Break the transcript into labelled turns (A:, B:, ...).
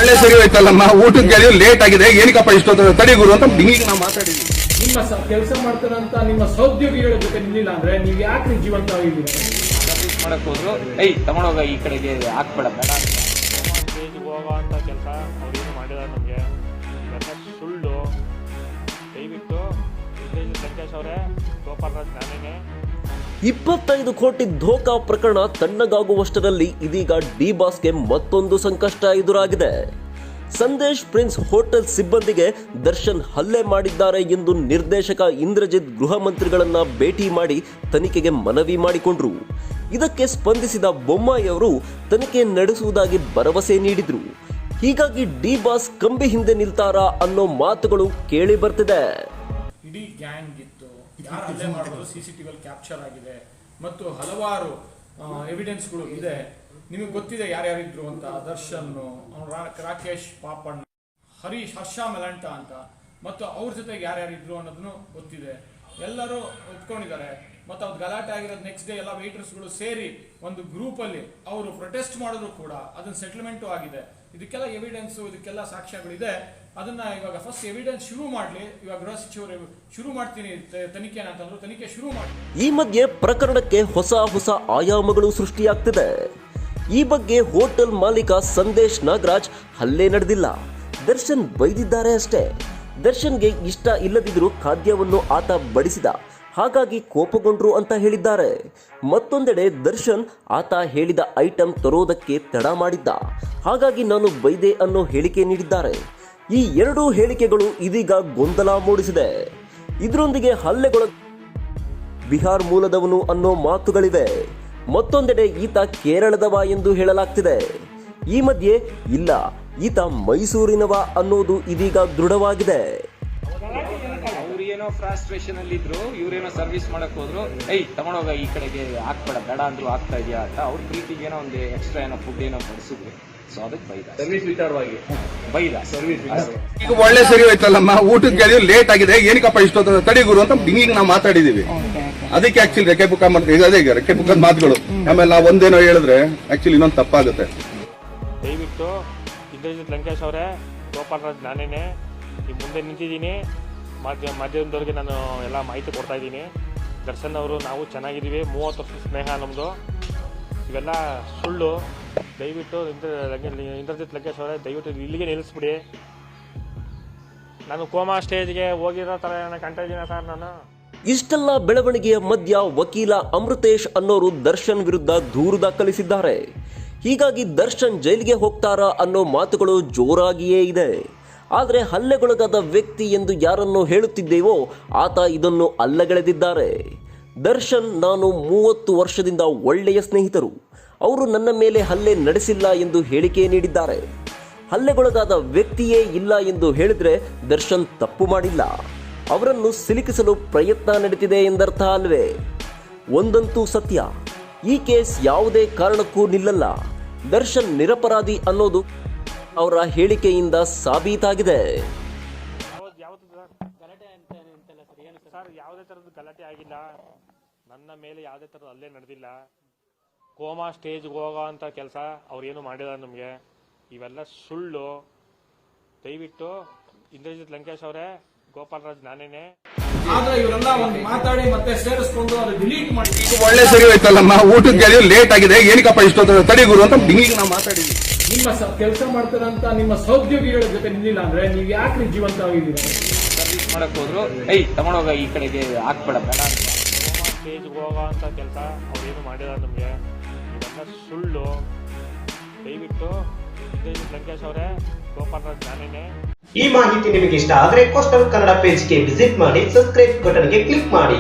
A: ಒಳ್ಳೆ ಸರಿ ಹೋಯ್ತಲ್ಲಮ್ಮ, ಊಟಕ್ಕೆ ಕೇಳಿ ಲೇಟ್ ಆಗಿದೆ, ಏನಕ್ಕಪ್ಪ ಇಷ್ಟೊತ್ತು ತಡಿ ಗುರು ಅಂತ ಈಗ ನಾವು ಮಾತಾಡಿದ್ವಿ.
B: ನಿಮ್ಮ ಕೆಲಸ ಮಾಡ್ತಾರಂತ ನಿಮ್ಮ ಸಹೋದ್ಯೋಗಿಗಳ ಜೊತೆ ನಿಲ್ಲಿಲ್ಲ ಅಂದ್ರೆ ನೀವು ಯಾಕೆ ಜೀವಂತವಾಗಿದ್ದೀರಾ?
C: ಸರ್ವಿಸ್ ಮಾಡಕ್ ಹೋದ್ರು ತಗೊಂಡೋಗ ಈ ಕಡೆಗೆ ಹಾಕ್ಬೇಡ ಬೇಡ
D: ಸ್ಟೇಜ್ಗೆ ಹೋಗೋ ಅಂತ ಕೆಲಸ ಅವ್ರೇನು ಮಾಡಿಲ್ಲ ನಮಗೆ. ಇವೆಲ್ಲ ಸುಳ್ಳು. ದಯವಿಟ್ಟು ಸಂಕೇಶ್ ಅವರೇ, ಗೋಪಾಲರಾಜ್ ನಾನೇನೆ.
E: 25 ಕೋಟಿ ಧೋಕಾ ಪ್ರಕರಣ ತಣ್ಣಗಾಗುವಷ್ಟರಲ್ಲಿ ಇದೀಗ ಡಿ ಬಾಸ್ಗೆ ಮತ್ತೊಂದು ಸಂಕಷ್ಟ ಎದುರಾಗಿದೆ. ಸಂದೇಶ್ ಪ್ರಿನ್ಸ್ ಹೋಟೆಲ್ ಸಿಬ್ಬಂದಿಗೆ ದರ್ಶನ್ ಹಲ್ಲೆ ಮಾಡಿದ್ದಾರೆ ಎಂದು ನಿರ್ದೇಶಕ ಇಂದ್ರಜಿತ್ ಗೃಹ ಮಂತ್ರಿಗಳನ್ನ ಭೇಟಿ ಮಾಡಿ ತನಿಖೆಗೆ ಮನವಿ ಮಾಡಿಕೊಂಡ್ರು. ಇದಕ್ಕೆ ಸ್ಪಂದಿಸಿದ ಬೊಮ್ಮಾಯಿ ಅವರು ತನಿಖೆ ನಡೆಸುವುದಾಗಿ ಭರವಸೆ ನೀಡಿದ್ರು. ಹೀಗಾಗಿ ಡಿ ಬಾಸ್ ಕಂಬಿ ಹಿಂದೆ ನಿಲ್ತಾರಾ ಅನ್ನೋ ಮಾತುಗಳು ಕೇಳಿ ಬರ್ತಿದೆ.
B: ಇಡೀ ಗ್ಯಾಂಗ್ ಇತ್ತು, ಯಾರು ಹಲ್ಲೆ ಮಾಡೋದು ಸಿಸಿಟಿವಿಯಲ್ಲಿ ಕ್ಯಾಪ್ಚರ್ ಆಗಿದೆ ಮತ್ತು ಹಲವಾರು ಎವಿಡೆನ್ಸ್ಗಳು ಇದೆ. ನಿಮಗೆ ಗೊತ್ತಿದೆ ಯಾರ್ಯಾರಿದ್ರು ಅಂತ. ದರ್ಶನ್, ರಾಕೇಶ್ ಪಾಪಣ್ಣ, ಹರೀಶ್, ಹರ್ಷ ಮೆಲಂಟ ಅಂತ, ಮತ್ತು ಅವ್ರ ಜೊತೆಗೆ ಯಾರ್ಯಾರಿದ್ರು ಅನ್ನೋದನ್ನು ಗೊತ್ತಿದೆ. ಎಲ್ಲರೂ ಒಪ್ಕೊಂಡಿದ್ದಾರೆ. ಮತ್ತು ಅವ್ರು ಗಲಾಟೆ ಆಗಿರೋದು ನೆಕ್ಸ್ಟ್ ಡೇ ಎಲ್ಲ ವೇಟರ್ಸ್ಗಳು ಸೇರಿ ಒಂದು ಗ್ರೂಪಲ್ಲಿ ಅವರು ಪ್ರೊಟೆಸ್ಟ್ ಮಾಡಿದ್ರು ಕೂಡ ಅದನ್ನ ಸೆಟಲ್ಮೆಂಟು ಆಗಿದೆ. ಇದಕ್ಕೆಲ್ಲ ಎವಿಡೆನ್ಸು, ಇದಕ್ಕೆಲ್ಲ ಸಾಕ್ಷ್ಯಗಳಿದೆ. ಅದನ್ನ ಇವಾಗ ಫಸ್ಟ್ ಎವಿಡೆನ್ಸ್ ಶುರು ಮಾಡಲಿ. ಇವಾಗ ಗೃಹ ಸಚಿವರು ಶುರು ಮಾಡ್ತೀನಿ ತನಿಖೆನ ಅಂತಂದ್ರು, ತನಿಖೆ ಶುರು ಮಾಡಿ.
E: ಈ ಮಧ್ಯೆ ಪ್ರಕರಣಕ್ಕೆ ಹೊಸ ಆಯಾಮಗಳು ಸೃಷ್ಟಿಯಾಗ್ತಿದೆ. ಈ ಬಗ್ಗೆ ಹೋಟೆಲ್ ಮಾಲೀಕ ಸಂದೇಶ್ ನಾಗರಾಜ್ ಹಲ್ಲೆ ನಡೆದಿಲ್ಲ, ದರ್ಶನ್ ಬೈದಿದ್ದಾರೆ ಅಷ್ಟೇ. ದರ್ಶನ್ಗೆ ಇಷ್ಟ ಇಲ್ಲದಿದ್ರೂ ಖಾದ್ಯವನ್ನು ಆತ ಬಡಿಸಿದ, ಹಾಗಾಗಿ ಕೋಪಗೊಂಡ್ರು ಅಂತ ಹೇಳಿದ್ದಾರೆ. ಮತ್ತೊಂದೆಡೆ ದರ್ಶನ್ ಆತ ಹೇಳಿದ ಐಟಂ ತರೋದಕ್ಕೆ ತಡ ಮಾಡಿದ್ದ, ಹಾಗಾಗಿ ನಾನು ಬೈದೆ ಅನ್ನೋ ಹೇಳಿಕೆ ನೀಡಿದ್ದಾರೆ. ಈ ಎರಡೂ ಹೇಳಿಕೆಗಳು ಇದೀಗ ಗೊಂದಲ ಮೂಡಿಸಿದೆ. ಇದರೊಂದಿಗೆ ಹಲ್ಲೆಗೊಳ ಬಿಹಾರ್ ಮೂಲದವನು ಅನ್ನೋ ಮಾತುಗಳಿವೆ. ಮತ್ತೊಂದೆಡೆ ಈತ ಕೇರಳದವ ಎಂದು ಹೇಳಲಾಗ್ತಿದೆ. ಈ ಮಧ್ಯೆ ಇಲ್ಲ, ಈತ ಮೈಸೂರಿನವ ಅನ್ನೋದು ಇದೀಗ ದೃಢವಾಗಿದೆ.
C: ಅವ್ರೇನೋ ಫ್ರಾಸ್ಟ್ರೇಷನ್ ಅಲ್ಲಿ ಇದ್ರು, ಇವ್ರೇನೋ ಸರ್ವಿಸ್ ಮಾಡಕ್ ಹೋದ್ರು, ತಗೊಂಡೋಗ ಈ ಕಡೆಗೆ ಹಾಕ್ಬೇಡ ಬೇಡ ಅಂದ್ರು ಆಗ್ತಾ ಇದೆಯಾ ಅಂತ ಅವ್ರ ಪ್ರೀತಿಗೆ ಏನೋ ಒಂದು ಎಕ್ಸ್ಟ್ರಾ ಏನೋ ಫುಡ್ ಏನೋ ಬಡಿಸಿದ್ರು. ಸೊ ಅದಕ್ಕೆ ಬೈದ, ಸರ್ವಿಸ್ ವಿಚಾರವಾಗಿ ಬೈದ. ಸರ್ವಿಸ್
A: ಈಗ ಒಳ್ಳೆ ಸರಿ ಹೋಯ್ತಲ್ಲಮ್ಮ, ಊಟಕ್ಕೆ ಕೇಳಿ ಲೇಟ್ ಆಗಿದೆ, ಏನಕ್ಕಪ್ಪ ಇಷ್ಟೊತ್ತು ತಡಿ ಗುರು ಅಂತ ಈಗ ನಾವು ಮಾತಾಡಿದೀವಿ. ಅದಕ್ಕೆ ಆಕ್ಚುಲಿ ರೆಕ್ಕೆ ಬುಕ್ ಮಾಡ್ತೀವಿ, ಅದೇ ರೆಕ್ಕೆ ಬುಕ್ಕದ ಮಾತುಗಳು. ಆಮೇಲೆ ನಾವು ಒಂದೇನೋ ಹೇಳಿದ್ರೆ ಆಕ್ಚುಲಿ ಇನ್ನೊಂದು ತಪ್ಪಾಗುತ್ತೆ.
D: ದಯವಿಟ್ಟು ಇಂದ್ರಜಿತ್ ಲಂಕೇಶ್ ಅವರೇ, ಗೋಪಾಲರಾಜ್ ನಾನೇನೆ. ಈ ಮುಂದೆ ನಿಂತಿದ್ದೀನಿ, ಮಾಧ್ಯಮದವ್ರಿಗೆ ನಾನು ಎಲ್ಲ ಮಾಹಿತಿ ಕೊಡ್ತಾ ಇದ್ದೀನಿ. ದರ್ಶನ್ ಅವರು ನಾವು ಚೆನ್ನಾಗಿದ್ದೀವಿ, 30 ವರ್ಷದ ಸ್ನೇಹ ನಮ್ಮದು. ಇವೆಲ್ಲ ಸುಳ್ಳು. ದಯವಿಟ್ಟು ಇಂದ್ರಜಿತ್ ಲಂಕೇಶ್ ಅವರೇ, ದಯವಿಟ್ಟು ಇಲ್ಲಿಗೆ ನಿಲ್ಲಿಸ್ಬಿಡಿ. ನಾನು ಕೋಮಾ ಸ್ಟೇಜ್ಗೆ ಹೋಗಿರೋ ಥರ ಕಾಣ್ತಾ ಇದ್ದೀನಿ ಸರ್ ನಾನು.
E: ಇಷ್ಟೆಲ್ಲ ಬೆಳವಣಿಗೆಯ ಮಧ್ಯ ವಕೀಲ ಅಮೃತೇಶ್ ಅನ್ನೋರು ದರ್ಶನ್ ವಿರುದ್ಧ ದೂರು ದಾಖಲಿಸಿದ್ದಾರೆ. ಹೀಗಾಗಿ ದರ್ಶನ್ ಜೈಲಿಗೆ ಹೋಗ್ತಾರಾ ಅನ್ನೋ ಮಾತುಗಳು ಜೋರಾಗಿಯೇ ಇದೆ. ಆದರೆ ಹಲ್ಲೆಗೊಳಗಾದ ವ್ಯಕ್ತಿ ಎಂದು ಯಾರನ್ನು ಹೇಳುತ್ತಿದ್ದೇವೋ ಆತ ಇದನ್ನು ಅಲ್ಲಗಳೆದಿದ್ದಾರೆ. ದರ್ಶನ್ ನಾನು 30 ವರ್ಷದಿಂದ ಒಳ್ಳೆಯ ಸ್ನೇಹಿತರು, ಅವರು ನನ್ನ ಮೇಲೆ ಹಲ್ಲೆ ನಡೆಸಿಲ್ಲ ಎಂದು ಹೇಳಿಕೆ ನೀಡಿದ್ದಾರೆ. ಹಲ್ಲೆಗೊಳಗಾದ ವ್ಯಕ್ತಿಯೇ ಇಲ್ಲ ಎಂದು ಹೇಳಿದ್ರೆ ದರ್ಶನ್ ತಪ್ಪು ಮಾಡಿಲ್ಲ, ಅವರನ್ನು ಸಿಲುಕಿಸಲು ಪ್ರಯತ್ನ ನಡೆದಿದೆ ಎಂದರ್ಥ ಅಲ್ವೇ? ಒಂದಂತೂ ಸತ್ಯ, ಈ ಕೇಸ್ ಯಾವುದೇ ಕಾರಣಕ್ಕೂ ನಿಲ್ಲಲ್ಲ. ದರ್ಶನ್ ನಿರಪರಾಧಿ ಅನ್ನೋದು ಅವರ ಹೇಳಿಕೆಯಿಂದ ಸಾಬೀತಾಗಿದೆ.
D: ಸರ್, ಯಾವುದೇ ಥರದ ಗಲಾಟೆ ಆಗಿಲ್ಲ, ನನ್ನ ಮೇಲೆ ಯಾವುದೇ ಥರದ ಹಲ್ಲೆ ನಡೆದಿಲ್ಲ. ಕೋಮಾ ಸ್ಟೇಜ್ಗೆ ಹೋಗೋ ಅಂತ ಕೆಲಸ ಅವ್ರೇನು ಮಾಡಿಲ್ಲ ನಮಗೆ. ಇವೆಲ್ಲ ಸುಳ್ಳು. ದಯವಿಟ್ಟು ಇಂದ್ರಜಿತ್ ಲಂಕೇಶ್ ಅವರೇ, ಗೋಪಾಲರಾಜ್ ನಾನೇನೆ.
B: ಆದ್ರೆ ಇವರೆಲ್ಲ ಒಂದು ಮಾತಾಡಿ ಮತ್ತೆ ಸೇರಿಸ್ಕೊಂಡು ಅದು ಡಿಲೀಟ್ ಮಾಡಿ.
A: ಈಗ ಒಳ್ಳೆ ಸರಿ ಹೋಯ್ತಲ್ಲಮ್ಮ, ಊಟಕ್ಕೆ ಕೇಳಿ ಲೇಟ್ ಆಗಿದೆ, ಏನಕ್ಕಪ್ಪ ಇಷ್ಟೊತ್ತು ತಡಿ ಗುರು ಅಂತ ಈಗ ನಾವು ಮಾತಾಡಿದ್ವಿ.
B: ನಿಮ್ಮ ಕೆಲಸ ಮಾಡ್ತಾರಂತ ನಿಮ್ಮ ಸಹೋದ್ಯೋಗಿಗಳ ಜೊತೆ ನಿಲ್ಲಿಲ್ಲ ಅಂದ್ರೆ ನೀವು ಯಾಕೆ ಜೀವಂತವಾಗಿದ್ದೀರಾ?
C: ಸರ್ವಿಸ್ ಮಾಡಕ್ ಹೋದ್ರು, ತಗೊಂಡೋಗ ಈ ಕಡೆಗೆ ಹಾಕ್ಬೇಡ ಬೇಡ ಅಂತ.
D: ಸ್ಟೇಜ್ಗೆ ಹೋಗೋ ಅಂತ ಕೆಲಸ ಅವ್ರೇನು ಮಾಡಿಲ್ಲ ನಮಗೆ. ಇವೆಲ್ಲ ಸುಳ್ಳು. ದಯವಿಟ್ಟು ಇಂದ್ರಜಿತ್ ಲಂಕೇಶ್ ಅವರೇ, ಗೋಪಾಲರಾಜ್ ನಾನೇನೆ.
F: ಈ ಮಾಹಿತಿ ನಿಮಗೆ ಇಷ್ಟ ಆದರೆ ಕೋಸ್ಟಲ್ ಕನ್ನಡ ಪೇಜ್ಗೆ ವಿಸಿಟ್ ಮಾಡಿ, ಸಬ್ಸ್ಕ್ರೈಬ್ ಬಟನ್ಗೆ ಕ್ಲಿಕ್ ಮಾಡಿ.